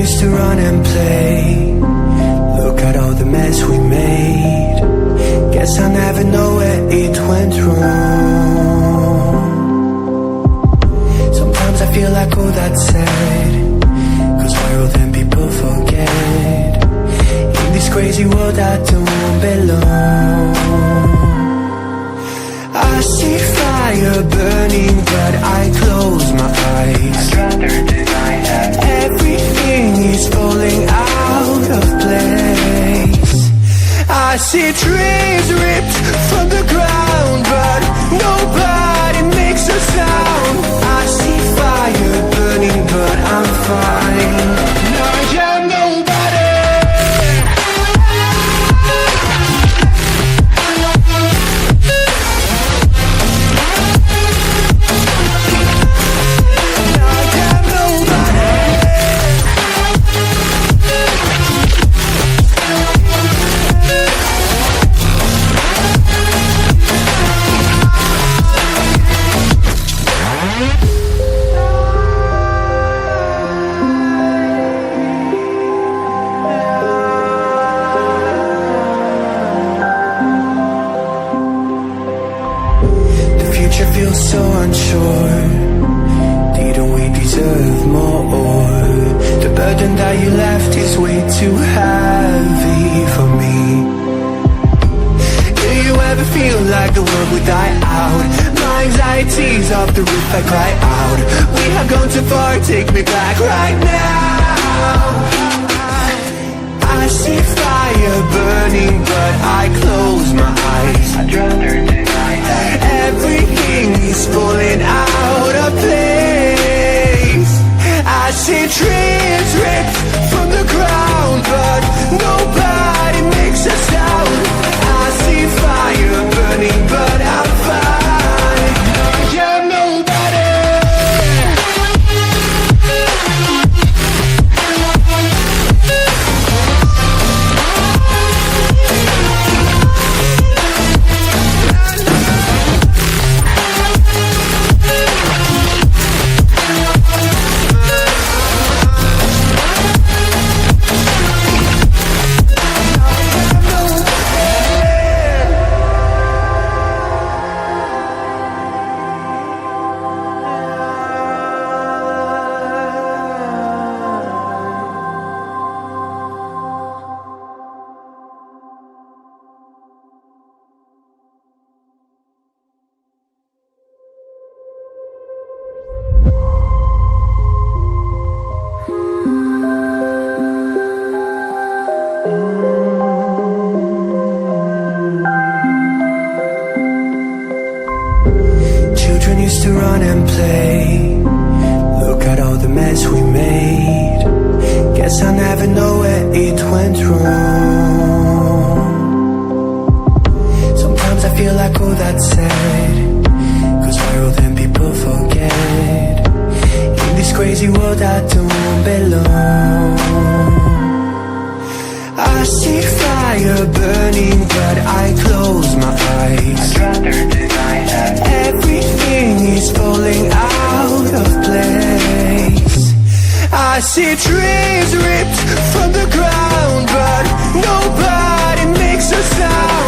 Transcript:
used to run and play. Look at all the mess we made. Guess I'll never know where it went wrong. Sometimes I feel like all that's said, 'cause why all them people forget? In this crazy world I don't belong. I see fire burning but I close my eyes. I'd rather deny that. Everything is falling out of place. I see trees ripped from the ground, but nobody makes a sound. I see fire burning, but I'm fine. No, I'm nobody. Feels so unsure. Didn't we deserve more? The burden that you left is way too heavy for me. Do you ever feel like the world would die out? My anxiety's off the roof, I cry out. We have gone too far, take me back right now. I see fire burning, but I close my eyes. I'd rather deny that. Everything is falling out of place. I see trees ripped from the ground, but nobody makes a sound. I see fire burning, but I'm fine. You're nobody. Used to run and play. Look at all the mess we made. Guess I'll never know where it went wrong. Sometimes I feel like all that's said, 'cause why all them people forget? In this crazy world I don't belong. I see fire burning, but I close my eyes. I'd rather deny that. Everything is falling out of place. I see trees ripped from the ground, but nobody makes a sound.